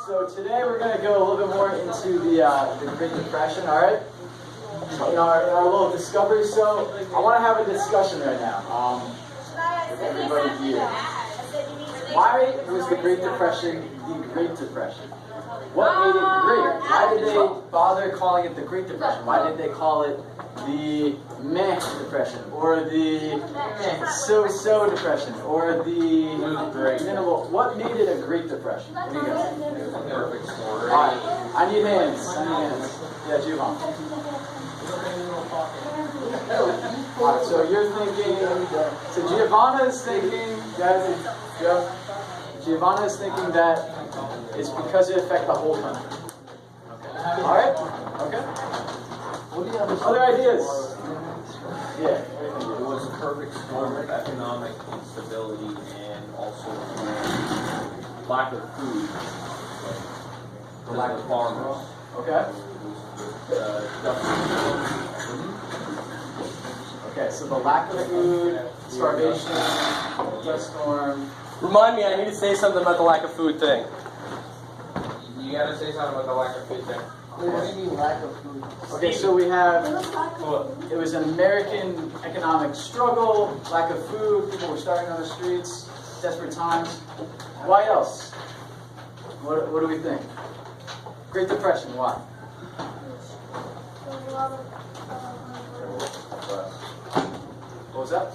So today we're going to go a little bit more into the Great Depression, all right? In our little discovery. So I want to have a discussion right now with everybody here. Why was the Great Depression the Great Depression? What made it great? Why did they bother calling it the Great Depression? Why did they call it the meh depression, or the so-so depression, or the minimal? What made it a Great Depression? What do you guys think? Perfect story. Alright, I need hands. Yeah, Giovanni. Alright, so you're thinking, so Giovanna is thinking, guys, Giovanna is thinking that it's because it affects the whole country. Okay. Alright? Okay. Other ideas? Yeah. It was a perfect storm of economic instability and also lack of food. The lack of farmers. Okay. Okay, so the lack of food, starvation, dust storm. Remind me, I need to say something about the lack of food thing. You gotta say something about the lack of food thing. What do you mean lack of food? Okay, so we have, it was an American economic struggle, lack of food, people were starving on the streets, desperate times. Why else? What do we think? Great Depression, why? What was that?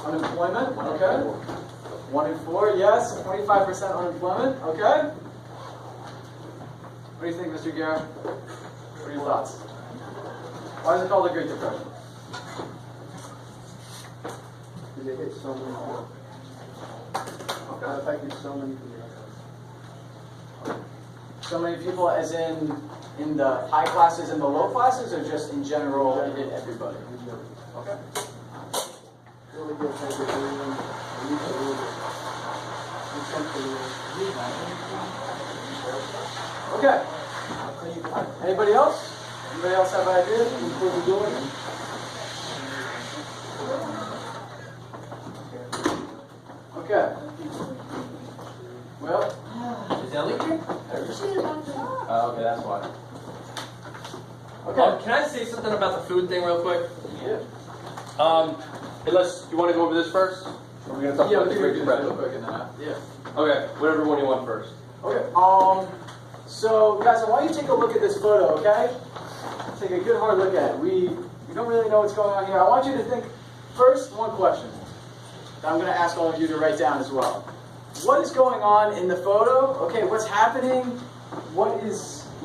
Unemployment, okay. 1 in 4, yes. 25% unemployment, okay. What do you think, Mr. Guerra? What are your thoughts? Why is it called the Great Depression? Because it hit so many people. Okay. It affected so many people. So many people, as in the high classes and the low classes, or just in general, it hit everybody? Okay. Really good affected everyone. At least a little bit. Okay. Anybody else? Anybody else have ideas before we go in? Okay. Well, Is that leaking? Oh, okay, that's why. okay. Can I say something about the food thing real quick? Yeah. Unless you want to go over this first? Or are we going to talk Yeah, about we the can Great do that real Depression? quick and then, yeah. Okay, whatever one you want first. Okay. So guys, I want you to take a look at this photo, okay? Take a good hard look at it. We don't really know what's going on here. I want you to think first one question that I'm going to ask all of you to write down as well. What is going on in the photo? Okay, what's happening? What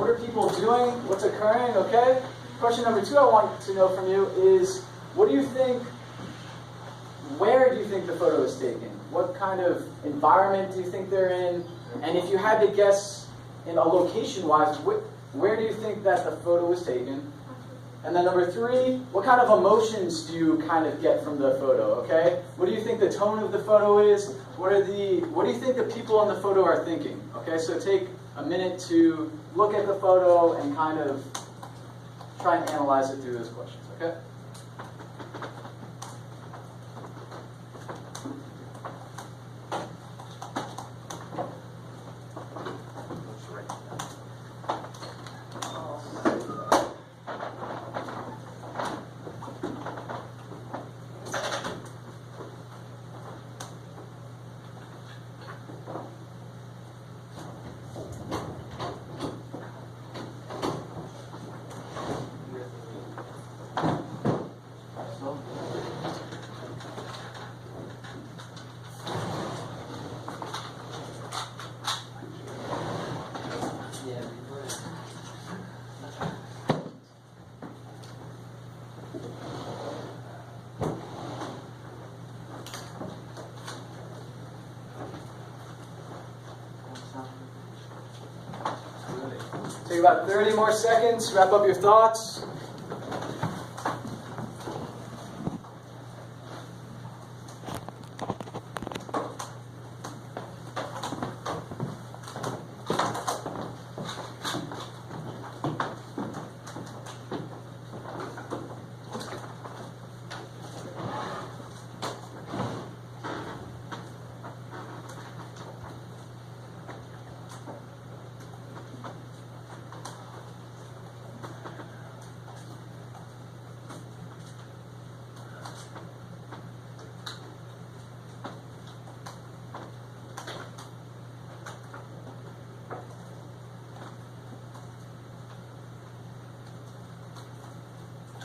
are people doing? What's occurring? Okay? Question number 2 I want to know from you is, what do you think, where do you think the photo is taken? What kind of environment do you think they're in? And if you had to guess in a location-wise, where do you think that the photo was taken? And then number 3, what kind of emotions do you kind of get from the photo, okay? What do you think the tone of the photo is? What do you think the people in the photo are thinking? Okay, so take a minute to look at the photo and kind of try and analyze it through those questions, okay? Take about 30 more seconds, wrap up your thoughts.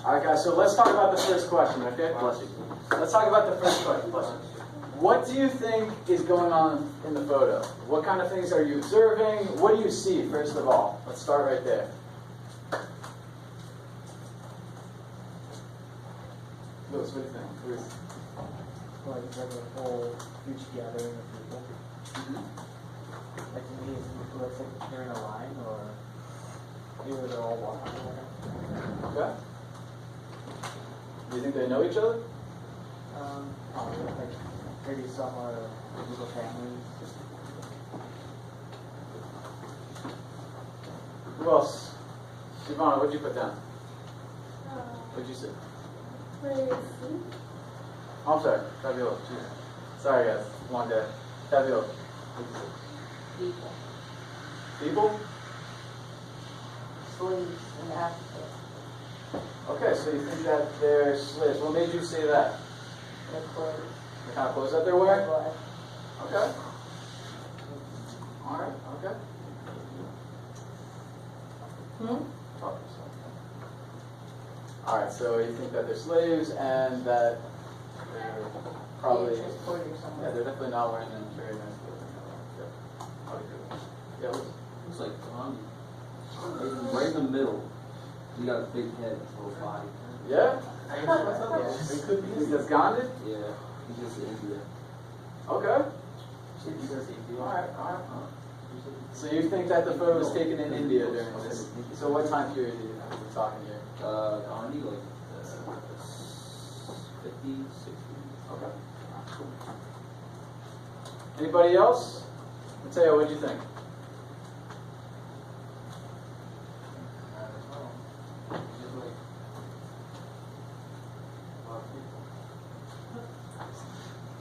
All right, guys, so let's talk about the first question, okay? Bless you. Let's talk about the first question. What do you think is going on in the photo? What kind of things are you observing? What do you see, first of all? Let's start right there. Lewis, what do you think? Lewis? Like it's like a whole huge gathering of people. Like to me, it looks like they're in a line, or either they're all walking together. Okay. Do you think they know each other? Probably like maybe some are little families. Who else? Ivana, what'd you put down? What'd you say? Oh, I'm sorry, Fabiola. Jeez. Sorry guys, long day. Fabiola. People. People? Slaves in Africa. Okay, so you think that they're slaves. What made you say that? Their clothes. The kind of clothes that they're wearing? Black. Okay. Alright, okay. Talk to yourself. Alright, so you think that they're slaves and that they're probably... Being transported Yeah, somewhere. they're definitely not wearing them very nice clothing. Yep. Okay, good. Yeah, Looks like Gandhi. Right in the middle. He got a big head, little body. yeah? Yeah, It could be. That's Gandhi? Yeah, he's just in India. Okay. he does India. Alright. So you think that the photo was taken in India during this? So what time period are you talking here? Gandhi, like 50s, 60s. Okay. Cool. Anybody else? Mateo, what do you think?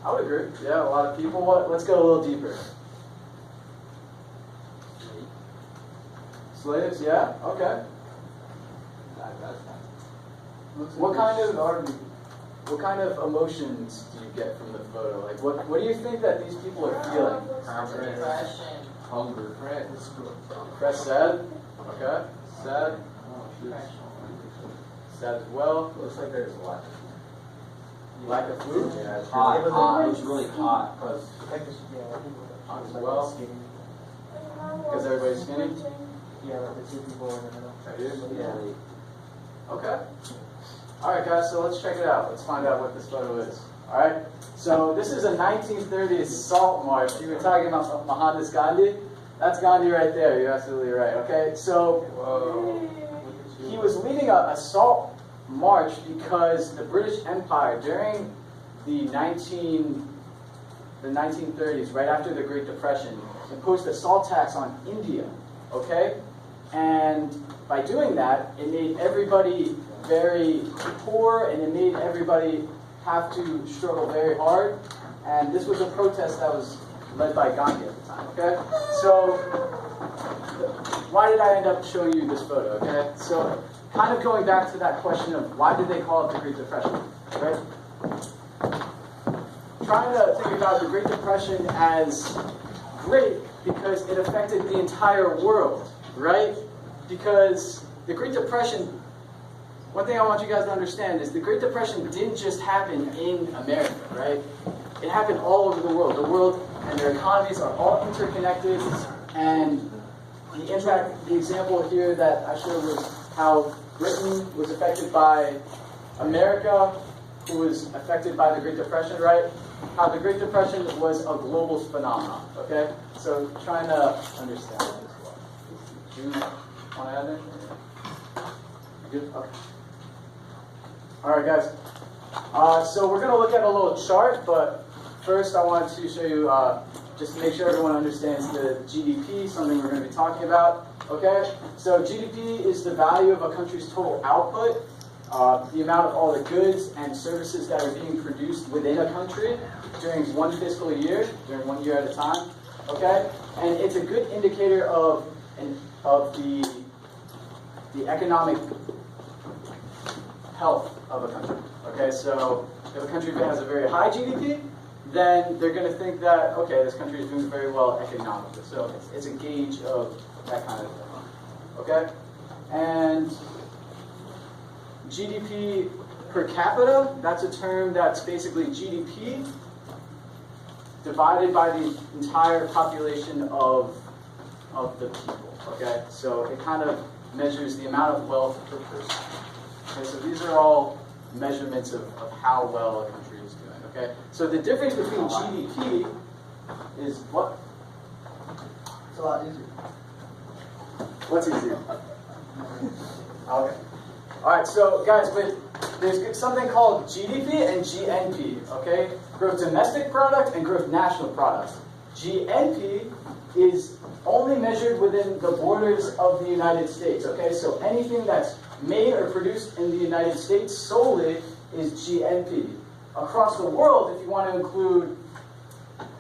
I would agree. Yeah, a lot of people. Let's go a little deeper. Slaves, yeah? Okay. What kind of emotions do you get from the photo? Like, what do you think that these people are feeling? Depression. Hunger. Press sad? Okay. Sad? Sad as well. Looks like there's a lot. Lack of food? Yeah, it's Hot. really- It was really hot. Because Like this, yeah, Hot as like well. skinny. everybody's skinny? Yeah, like the two people in the middle. Yeah. Okay. Alright guys, so let's check it out. Let's find out what this photo is. Alright? So this is a 1930s salt march. You were talking about Mohandas Gandhi? That's Gandhi right there. You're absolutely right. Okay? So he was leading a salt march because the British Empire during the 1930s, right after the Great Depression, imposed a salt tax on India. Okay? And by doing that, it made everybody very poor and it made everybody have to struggle very hard. And this was a protest that was led by Gandhi at the time, okay? So, why did I end up showing you this photo, okay? So, kind of going back to that question of why did they call it the Great Depression, right? Trying to think about the Great Depression as great because it affected the entire world, right? Because the Great Depression, one thing I want you guys to understand is the Great Depression didn't just happen in America, right? It happened all over the world. The world and their economies are all interconnected, and the impact, the example here that I showed was how Britain was affected by America, who was affected by the Great Depression, right? How the Great Depression was a global phenomenon, okay? So trying to understand this one. Do you want to add anything? You good? Okay. Alright guys, so we're going to look at a little chart, but first I wanted to show you, just to make sure everyone understands the GDP, something we're going to be talking about, okay? So GDP is the value of a country's total output, the amount of all the goods and services that are being produced within a country during one fiscal year, during 1 year at a time, okay? And it's a good indicator of the economic health of a country. Okay, so if a country has a very high GDP, then they're going to think that, okay, this country is doing very well economically. So it's a gauge of that kind of thing. Okay? And GDP per capita, that's a term that's basically GDP divided by the entire population of the people, okay? So it kind of measures the amount of wealth per person. Okay, so these are all measurements of how well a country is doing, okay? So the difference between GDP is what? It's a lot easier. What's easier? Okay. All right, so guys, there's something called GDP and GNP, okay? Gross domestic product and gross national product. GNP is only measured within the borders of the United States, okay? So anything that's made or produced in the United States solely is GNP. Across the world, if you want to include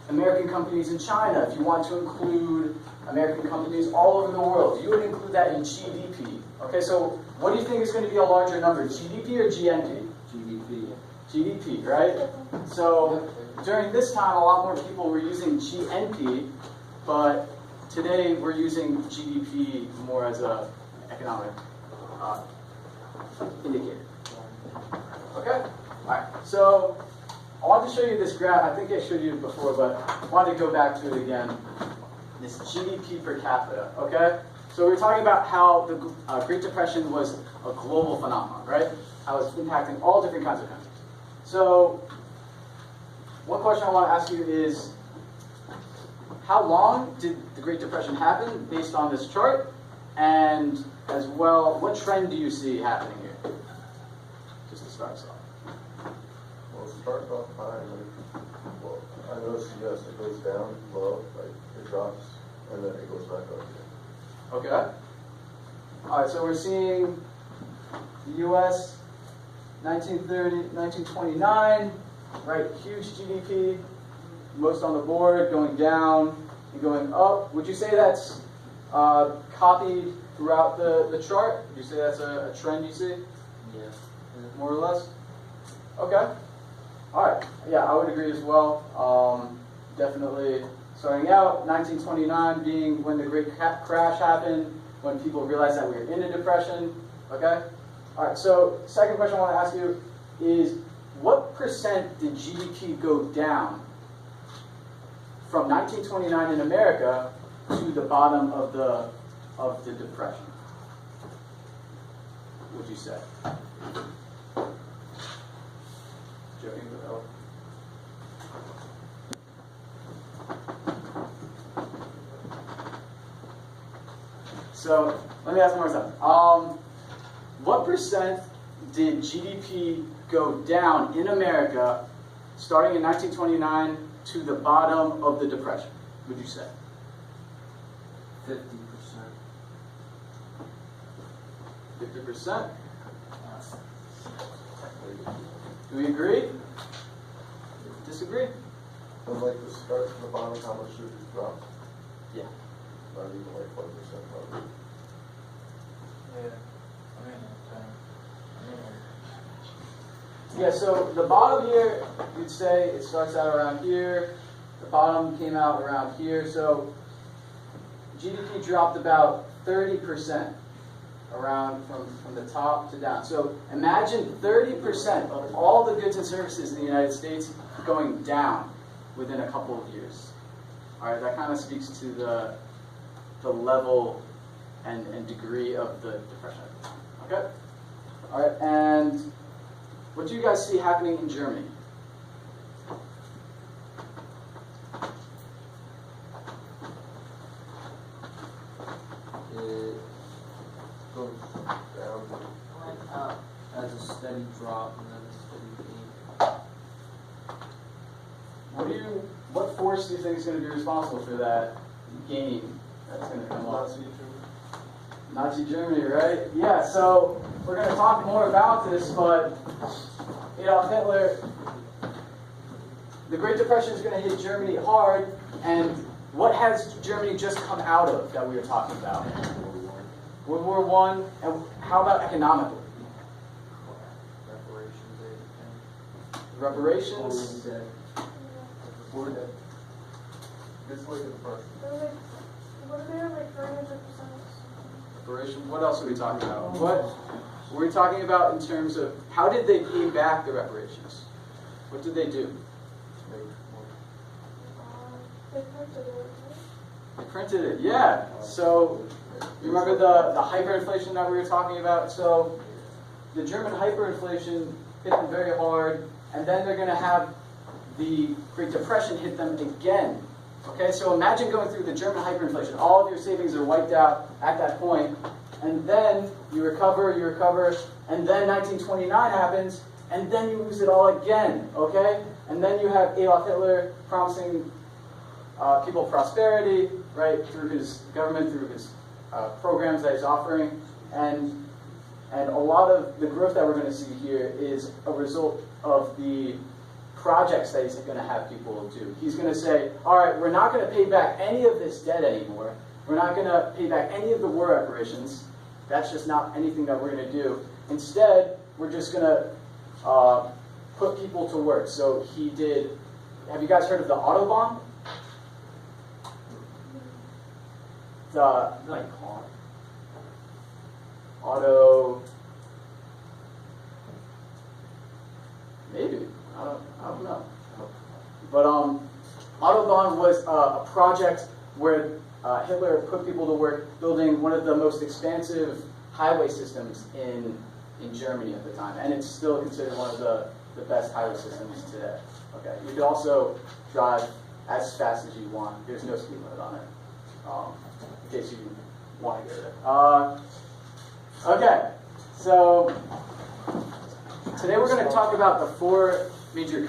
American companies in China, if you want to include American companies all over the world, you would include that in GDP. Okay, so what do you think is going to be a larger number, GDP or GNP? GDP. GDP, right? So during this time, a lot more people were using GNP, but today we're using GDP more as a economic indicator. Okay? Alright, so I wanted to show you this graph. I think I showed you it before, but I wanted to go back to it again. This GDP per capita, okay? So we're talking about how the Great Depression was a global phenomenon, right? How it's impacting all different kinds of countries. So one question I want to ask you is, how long did the Great Depression happen based on this chart? And as well, what trend do you see happening here? Just to start us off. Well, it starts off high, like, well, I noticed, yes, it goes down low, like, it drops, and then it goes back up again. Okay. All right, so we're seeing the U.S. 1930, 1929, right? Huge GDP, most on the board, going down and going up. Would you say that's copied throughout the chart? Would you say that's a trend you see? Yes. More or less? Okay. All right. Yeah, I would agree as well. Definitely starting out, 1929 being when the great crash happened, when people realized that we were in a depression. Okay? All right, so second question I want to ask you is, what percent did GDP go down from 1929 in America to the bottom of the depression? Would you say? Joking, but no. So let me ask one more time. What percent did GDP go down in America starting in 1929 to the bottom of the depression? Would you say? 50%. 50%? Do we agree? Disagree? From like the start to the bottom, how much should it drop? Yeah. Not even like 5% probably. Yeah. Yeah, so the bottom here, you'd say it starts out around here. The bottom came out around here. So GDP dropped about 30% around from the top to down. So imagine 30% of all the goods and services in the United States going down within a couple of years. All right, that kind of speaks to the level and degree of the depression. Okay? All right, and what do you guys see happening in Germany? It goes Down. Went up. as a steady drop and then a steady gain. What force do you think is going to be responsible for that gain that's going to come up? Nazi Germany, right? Yeah, so we're going to talk more about this, but, you know, Hitler, the Great Depression is going to hit Germany hard, and what has Germany just come out of that we were talking about? World War I, and how about economically? Reparations? We're dead. It's like a depression. What are they like 300%? Reparation. What else are we talking about? What were we talking about in terms of how did they pay back the reparations? What did they do? They printed it, yeah. So you remember the hyperinflation that we were talking about? So the German hyperinflation hit them very hard, and then they're going to have the Great Depression hit them again. Okay, so imagine going through the German hyperinflation. All of your savings are wiped out at that point, and then you recover, and then 1929 happens, and then you lose it all again. Okay, and then you have Adolf Hitler promising people prosperity, right, through his government, through his programs that he's offering, and a lot of the growth that we're going to see here is a result of the projects that he's going to have people do. He's going to say, all right, we're not going to pay back any of this debt anymore. We're not going to pay back any of the war reparations. That's just not anything that we're going to do. Instead, we're just going to put people to work. So he did, have you guys heard of the Autobahn? Like auto, maybe, I don't know. But Autobahn was a project where Hitler put people to work building one of the most expansive highway systems in Germany at the time, and it's still considered one of the best highway systems today. Okay, you could also drive as fast as you want. There's no speed limit on it. In case you want to go there. Okay, so today we're going to talk about the 4 major